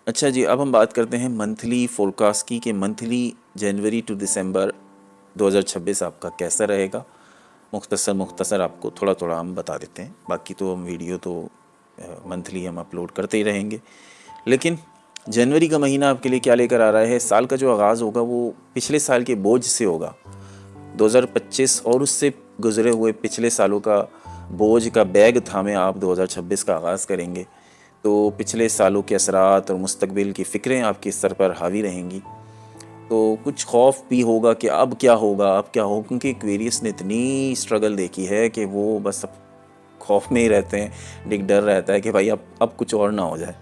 अच्छा जी, अब हम बात करते हैं मंथली फोरकास्ट की कि मंथली जनवरी टू दिसंबर 2026 आपका कैसा रहेगा। मुख्तसर मुख्तसर आपको थोड़ा थोड़ा हम बता देते हैं, बाकी तो हम वीडियो तो मंथली हम अपलोड करते ही रहेंगे। लेकिन जनवरी का महीना आपके लिए क्या लेकर आ रहा है। साल का जो आगाज़ होगा वो पिछले साल के बोझ से होगा। 2025 और उससे गुजरे हुए पिछले सालों का बोझ का बैग थामे आप 2026 का आगाज़ करेंगे। तो पिछले सालों के असरात और मुस्तकबिल की फ़िक्रें आपके सर पर हावी रहेंगी। तो कुछ खौफ भी होगा कि अब क्या होगा, अब क्या होगा, क्योंकि एक्वेरियस ने इतनी स्ट्रगल देखी है कि वो बस अब खौफ में ही रहते हैं। एक डर रहता है कि भाई अब कुछ और ना हो जाए।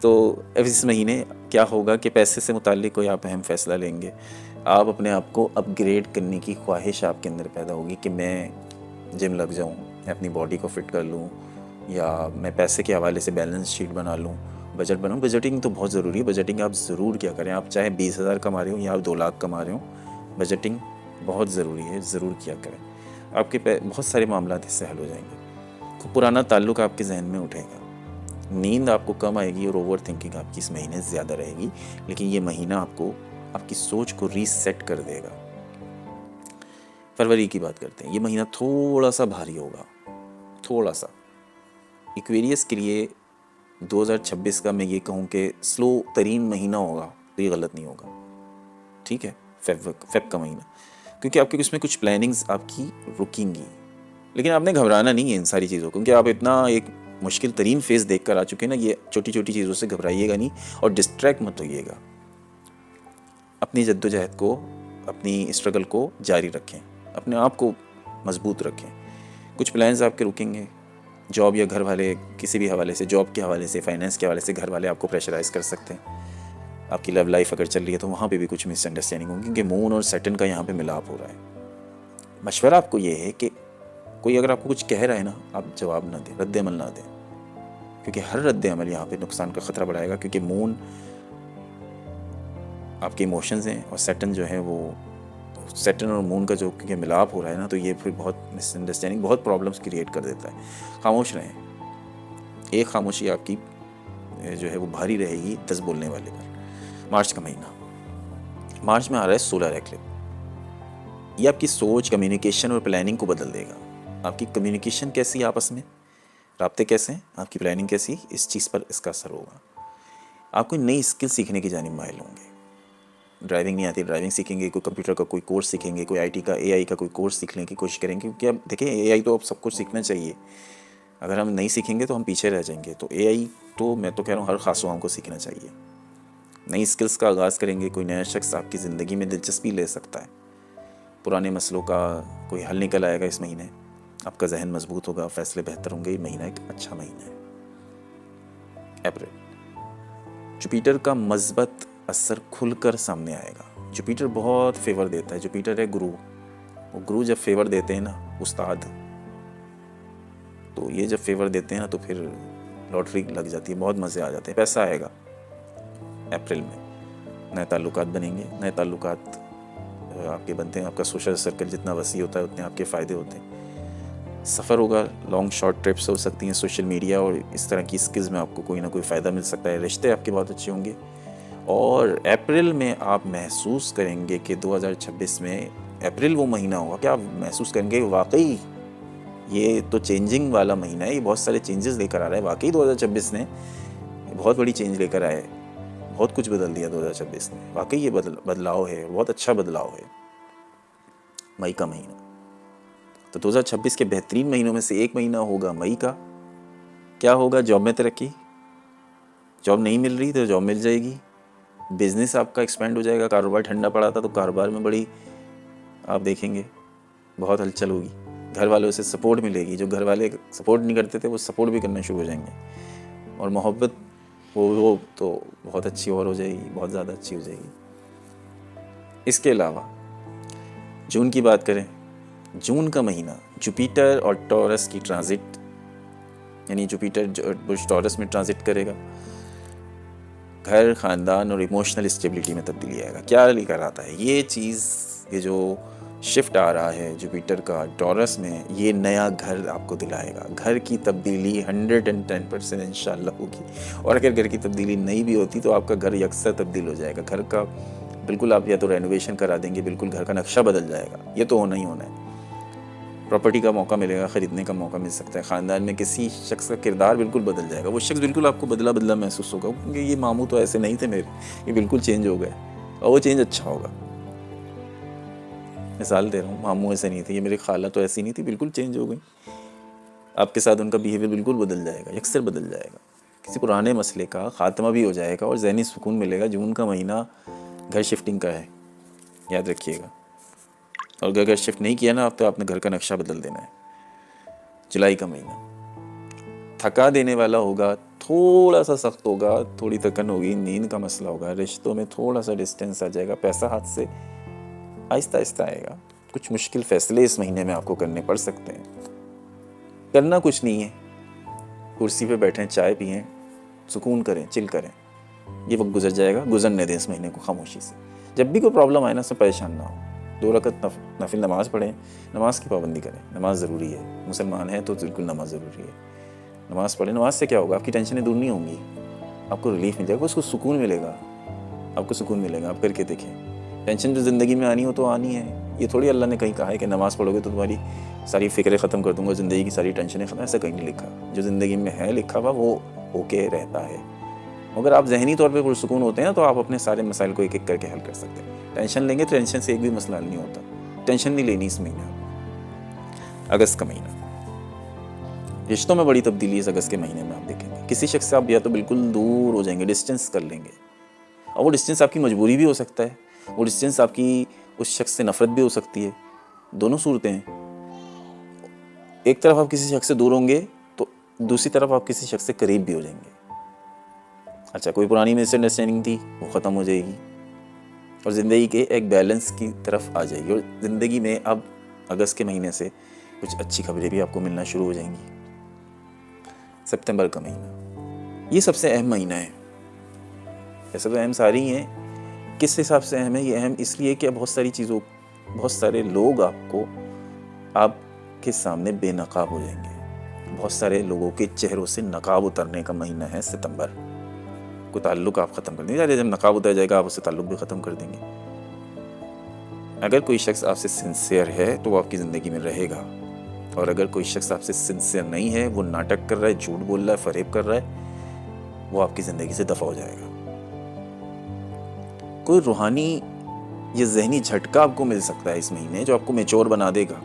तो अब इस महीने क्या होगा कि पैसे से मुताल्लिक कोई आप अहम फ़ैसला लेंगे। आप अपने आप को अपग्रेड करने की ख्वाहिश आपके अंदर पैदा होगी कि मैं जिम लग जाऊँ, अपनी बॉडी को फिट कर लूँ, या मैं पैसे के हवाले से बैलेंस शीट बना लूँ, बजट बनाऊँ। बजटिंग तो बहुत ज़रूरी है। बजटिंग आप ज़रूर क्या करें, आप चाहे 20,000 कमा रहे हो या आप 2 लाख कमा रहे हो, बजटिंग बहुत ज़रूरी है, ज़रूर किया करें। आपके बहुत सारे मामला इससे हल हो जाएंगे। तो पुराना ताल्लुक़ आपके जहन में उठेगा, नींद आपको कम आएगी और ओवर थिंकिंग आपकी इस महीने ज़्यादा रहेगी। लेकिन ये महीना आपको आपकी सोच को रीसेट कर देगा। फरवरी की बात करते हैं। ये महीना थोड़ा सा भारी होगा, थोड़ा सा। एक्वेरियस के लिए 2026 का मैं ये कहूँ कि स्लो तरीन महीना होगा तो ये गलत नहीं होगा। ठीक है, फेब का महीना, क्योंकि आपकी उसमें कुछ प्लानिंग्स आपकी रुकेंगी। लेकिन आपने घबराना नहीं है इन सारी चीज़ों को, क्योंकि आप इतना एक मुश्किल तरीन फेज़ देख कर आ चुके हैं ना। ये छोटी छोटी चीज़ों से घबराइएगा नहीं और डिस्ट्रैक्ट मत होइएगा। अपनी जद्दोजहद को, अपनी स्ट्रगल को जारी रखें, अपने आप को मजबूत रखें। कुछ प्लान्स आपके रुकेंगे। जॉब या घर वाले किसी भी हवाले से, जॉब के हवाले से, फाइनेंस के हवाले से घर वाले आपको प्रेशराइज़ कर सकते हैं। आपकी लव लाइफ अगर चल रही है तो वहाँ पे भी कुछ मिसअंडरस्टैंडिंग होगी, क्योंकि मून और सैटर्न का यहाँ पे मिलाप हो रहा है। मशवरा आपको ये है कि कोई अगर आपको कुछ कह रहा है ना, आप जवाब ना दें, रद्द अमल ना दें, क्योंकि हर रद्द अमल यहाँ पे नुकसान का ख़तरा बढ़ाएगा। क्योंकि मून आपके इमोशंस हैं और सैटर्न जो है वो, सैटर्न और मून का जो क्योंकि मिलाप हो रहा है ना, तो ये फिर बहुत मिसअंडरस्टैंडिंग, बहुत प्रॉब्लम्स क्रिएट कर देता है। खामोश रहें। एक खामोशी आपकी जो है वो भारी रहेगी 10 बोलने वाले पर। मार्च का महीना, मार्च में आ रहा है सोलर एक्लिप्स। ये आपकी सोच, कम्युनिकेशन और प्लानिंग को बदल देगा। आपकी कम्युनिकेशन कैसी है, आपस में राब्ते कैसे हैं, आपकी प्लानिंग कैसी, इस चीज़ पर इसका असर होगा। आप कोई नई स्किल सीखने की जानिब माहिल होंगे। ड्राइविंग नहीं आती, ड्राइविंग सीखेंगे, कोई कंप्यूटर का कोई कोर्स सीखेंगे, कोई आईटी का, एआई का कोई कोर्स सीखने की कोशिश करेंगे। क्योंकि अब देखिए, एआई तो अब सब कुछ सीखना चाहिए। अगर हम नहीं सीखेंगे तो हम पीछे रह जाएंगे। तो एआई तो मैं तो कह रहा हूँ हर खासवाओं को सीखना चाहिए। नई स्किल्स का आगाज़ करेंगे। कोई नया शख्स आपकी ज़िंदगी में दिलचस्पी ले सकता है। पुराने मसलों का कोई हल निकल आएगा इस महीने। आपका जहन मजबूत होगा, फैसले बेहतर होंगे। ये महीना एक अच्छा महीना है। अप्रैल, जुपिटर का मज़बत असर खुलकर सामने आएगा। जुपिटर बहुत फेवर देता है। जुपिटर है गुरु। वो गुरु जब फेवर देते हैं ना, उस्ताद, तो ये जब फेवर देते हैं ना तो फिर लॉटरी लग जाती है, बहुत मज़े आ जाते हैं, पैसा आएगा। अप्रैल में नए ताल्लुकात बनेंगे। नए ताल्लुकात आपके बनते हैं। आपका सोशल सर्कल जितना वसी होता है उतने आपके फ़ायदे होते हैं। सफ़र होगा, लॉन्ग शॉर्ट ट्रिप्स हो सकती हैं। सोशल मीडिया और इस तरह की स्किल्स में आपको कोई ना कोई फ़ायदा मिल सकता है। रिश्ते आपके बहुत अच्छे होंगे। और अप्रैल में आप महसूस करेंगे कि 2026 में अप्रैल वो महीना होगा कि आप महसूस करेंगे वाकई ये तो चेंजिंग वाला महीना है। ये बहुत सारे चेंजेस लेकर आ रहा है। वाकई 2026 ने बहुत बड़ी चेंज लेकर आए, बहुत कुछ बदल दिया 2026 ने। वाकई ये बदलाव है, बहुत अच्छा बदलाव है। मई का महीना तो 2026 के बेहतरीन महीनों में से एक महीना होगा मई का। क्या होगा? जॉब में तरक्की। जॉब नहीं मिल रही तो जॉब मिल जाएगी। बिजनेस आपका एक्सपेंड हो जाएगा। कारोबार ठंडा पड़ा था तो कारोबार में बड़ी आप देखेंगे बहुत हलचल होगी। घर वालों से सपोर्ट मिलेगी। जो घर वाले सपोर्ट नहीं करते थे वो सपोर्ट भी करना शुरू हो जाएंगे। और मोहब्बत वो तो बहुत अच्छी और हो जाएगी, बहुत ज़्यादा अच्छी हो जाएगी। इसके अलावा जून की बात करें, जून का महीना जुपिटर और टॉरस की ट्रांजिट, यानी जुपिटर टॉरस में ट्रांजिट करेगा। घर, ख़ानदान और इमोशनल स्टेबिलिटी में तब्दीली आएगा। क्या लेकर आता है ये चीज़? ये जो शिफ्ट आ रहा है जुपिटर का टॉरस में, ये नया घर आपको दिलाएगा। घर की तब्दीली 110% इंशाल्लाह होगी। और अगर घर की तब्दीली नहीं भी होती तो आपका घर यकसा तब्दील हो जाएगा। घर का बिल्कुल आप या तो रेनोवेशन करा देंगे, बिल्कुल घर का नक्शा बदल जाएगा। ये तो होना ही होना है। प्रॉपर्टी का मौका मिलेगा, ख़रीदने का मौका मिल सकता है। ख़ानदान में किसी शख्स का किरदार बिल्कुल बदल जाएगा। वो शख्स बिल्कुल आपको बदला बदला महसूस होगा, क्योंकि ये मामू तो ऐसे नहीं थे मेरे, ये बिल्कुल चेंज हो गए, और वो चेंज अच्छा होगा। मिसाल दे रहा हूँ, मामू ऐसे नहीं थे, ये मेरी खाला तो ऐसी नहीं थी, बिल्कुल चेंज हो गई। आपके साथ उनका बिहेवियर बिल्कुल बदल जाएगा, यकसर बदल जाएगा। किसी पुराने मसले का ख़ात्मा भी हो जाएगा और ज़हनी सुकून मिलेगा। जून का महीना घर शिफ्टिंग का है, याद रखिएगा। और अगर घर शिफ्ट नहीं किया ना आप, तो आपने घर का नक्शा बदल देना है। जुलाई का महीना थका देने वाला होगा, थोड़ा सा सख्त होगा, थोड़ी थकन होगी, नींद का मसला होगा, रिश्तों में थोड़ा सा डिस्टेंस आ जाएगा, पैसा हाथ से आहिस्ता आहिस्ता आएगा। कुछ मुश्किल फैसले इस महीने में आपको करने पड़ सकते हैं। करना कुछ नहीं है, कुर्सी पे बैठें, चाय पिएं, सुकून करें, चिल करें। ये वक्त गुजर जाएगा, गुजरने दें इस महीने को खामोशी से। जब भी कोई प्रॉब्लम आए ना, उससे परेशान ना हो। 2 रकत नफिल नमाज़ पढ़ें, नमाज की पाबंदी करें। नमाज ज़रूरी है, मुसलमान है तो बिल्कुल नमाज ज़रूरी है। नमाज़ पढ़ें। नमाज से क्या होगा, आपकी टेंशनें दूर नहीं होंगी, आपको रिलीफ मिल जाएगा, उसको सुकून मिलेगा, आपको सुकून मिलेगा। आप करके देखें। टेंशन जो ज़िंदगी में आनी हो तो आनी है। ये थोड़ी अल्लाह ने कहीं कहा है कि नमाज़ पढ़ोगे तो तुम्हारी सारी फ़िक्रें ख़त्म कर दूंगा, ज़िंदगी की सारी टेंशनें ख़त्म, ऐसा कहीं नहीं लिखा। जो ज़िंदगी में है लिखा हुआ वो होके रहता है। अगर आप जहनी तौर पे पुरसुकून होते हैं ना, तो आप अपने सारे मसाइल को एक एक करके हल कर सकते हैं। टेंशन लेंगे तो टेंशन से एक भी मसला हल नहीं होता। टेंशन नहीं लेनी इस महीने। अगस्त का महीना, रिश्तों में बड़ी तब्दीली इस अगस्त के महीने में आप देखेंगे। किसी शख्स से आप या तो बिल्कुल दूर हो जाएंगे, डिस्टेंस कर लेंगे, और वो डिस्टेंस आपकी मजबूरी भी हो सकता है, वो डिस्टेंस आपकी उस शख्स से नफरत भी हो सकती है। दोनों सूरतें हैं। एक तरफ आप किसी शख्स से दूर होंगे तो दूसरी तरफ आप किसी शख्स से करीब भी हो जाएंगे। अच्छा, कोई पुरानी मिसअंडरस्टैंडिंग थी, वो ख़त्म हो जाएगी और ज़िंदगी के एक बैलेंस की तरफ आ जाएगी। और ज़िंदगी में अब अगस्त के महीने से कुछ अच्छी खबरें भी आपको मिलना शुरू हो जाएंगी। सितंबर का महीना, ये सबसे अहम महीना है। ऐसे तो अहम सारी ही हैं। किस हिसाब से अहम है? ये अहम इसलिए कि बहुत सारे लोग आपके सामने बेनकाब हो जाएंगे। बहुत सारे लोगों के चेहरों से नकाब उतरने का महीना है सितंबर। कोई ताल्लुक आप ख़त्म कर देंगे, जब नकाब उतर जाएगा आप उससे ताल्लुक भी ख़त्म कर देंगे। अगर कोई शख्स आपसे सिंसियर है तो वो आपकी ज़िंदगी में रहेगा, और अगर कोई शख्स आपसे सिंसियर नहीं है, वो नाटक कर रहा है, झूठ बोल रहा है, फरेब कर रहा है, वो आपकी ज़िंदगी से दफ़ा हो जाएगा। कोई रूहानी या ज़हनी झटका आपको मिल सकता है इस महीने, जो आपको मैच्योर बना देगा।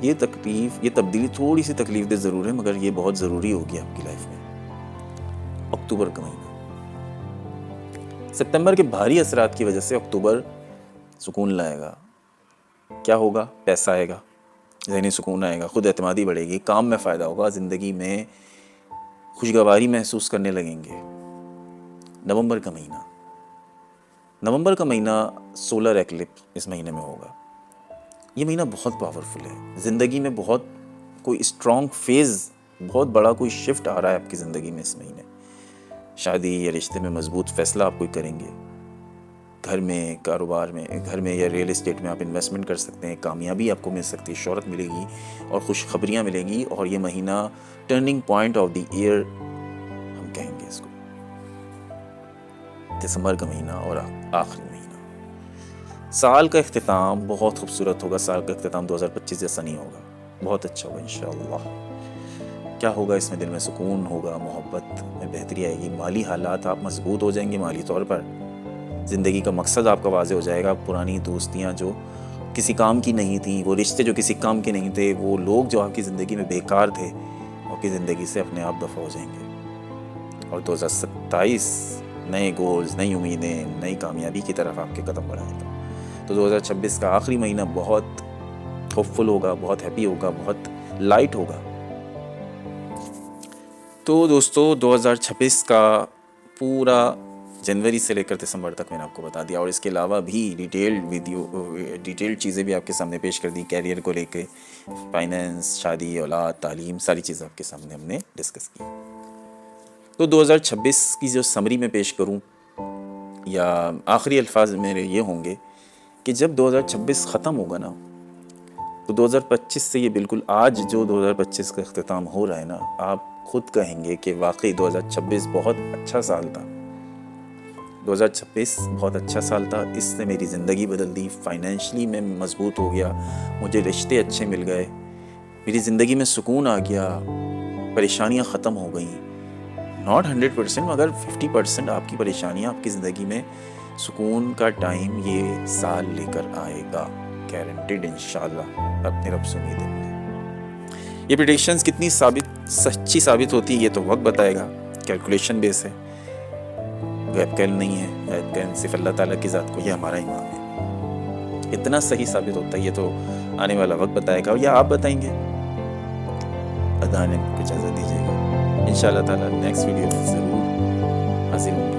ये तब्दीली थोड़ी सी तकलीफ दे ज़रूर है, मगर ये बहुत ज़रूरी होगी आपकी लाइफ में। अक्टूबर का महीना, सितंबर के भारी असरात की वजह से अक्टूबर सुकून लाएगा। क्या होगा? पैसा आएगा, ज़हनी सुकून आएगा, खुद एतमादी बढ़ेगी, काम में फ़ायदा होगा, ज़िंदगी में खुशगवारी महसूस करने लगेंगे। नवंबर का महीना सोलर एक्लिप्स इस महीने में होगा। ये महीना बहुत पावरफुल है। ज़िंदगी में बहुत कोई स्ट्रॉन्ग फेज़, बहुत बड़ा कोई शिफ्ट आ रहा है आपकी ज़िंदगी में इस महीने। शादी या रिश्ते में मजबूत फ़ैसला आप कोई करेंगे। घर में, कारोबार में, घर में या रियल एस्टेट में आप इन्वेस्टमेंट कर सकते हैं। कामयाबी आपको मिल सकती है, शोहरत मिलेगी और खुशखबरियाँ मिलेंगी। और ये महीना turning point of the year हम कहेंगे इसको। दिसंबर का महीना और आखिरी महीना, साल का इख्तिताम बहुत खूबसूरत होगा। साल का इख्तिताम 2025 जैसा नहीं होगा, बहुत अच्छा होगा इंशाअल्लाह। क्या होगा इसमें? दिल में सुकून होगा, मोहब्बत में बेहतरी आएगी, माली हालात आप मजबूत हो जाएंगे माली तौर पर। ज़िंदगी का मकसद आपका वाज़े हो जाएगा। पुरानी दोस्तियाँ जो किसी काम की नहीं थी, वो रिश्ते जो किसी काम के नहीं थे, वो लोग जो आपकी ज़िंदगी में बेकार थे, आपकी ज़िंदगी से अपने आप दफ़ा हो जाएंगे। और 2027 नए गोल्स, नई उम्मीदें, नई कामयाबी की तरफ आपके कदम बढ़ाएगा। तो 2026 का आखिरी महीना बहुत होपफुल होगा, बहुत हैप्पी होगा, बहुत लाइट होगा। तो दोस्तों 2026 का पूरा जनवरी से लेकर दिसंबर तक मैंने आपको बता दिया, और इसके अलावा भी डिटेल्ड चीज़ें भी आपके सामने पेश कर दी। कैरियर को लेके, फाइनेंस, शादी, औलाद, तालीम, सारी चीज़ें आपके सामने हमने डिस्कस की। तो 2026 की जो समरी में पेश करूं, या आखिरी अल्फाज मेरे ये होंगे कि जब 2026 ख़त्म होगा ना, तो 2025 से ये बिल्कुल आज जो 2025 का अख्तिताम हो रहा है ना, आप खुद कहेंगे कि वाकई 2026 बहुत अच्छा साल था। 2026 बहुत अच्छा साल था, इसने मेरी ज़िंदगी बदल दी, फाइनेंशियली मैं मजबूत हो गया, मुझे रिश्ते अच्छे मिल गए, मेरी ज़िंदगी में सुकून आ गया, परेशानियां ख़त्म हो गई। नॉट 100% मगर 50% आपकी परेशानियां आपकी ज़िंदगी में सुकून का टाइम ये साल लेकर आएगा, गारंटेड इंशाल्लाह, अपने रब से उम्मीद है। ये प्रेडिक्शंस कितनी सच्ची साबित होती है ये तो वक्त बताएगा, कैलकुलेशन बेस है, गैप कैल नहीं है, गैप कैल सिर्फ अल्लाह ताला की ज़ात को, ये हमारा ईमान है। इतना सही साबित होता है ये तो आने वाला वक्त बताएगा, या आप बताएंगे। अदा ने कुछ इजाज़त दीजिएगा, इंशाअल्लाह ताला नेक्स्ट वीडियो में ज़रूर हाजिर होंगे।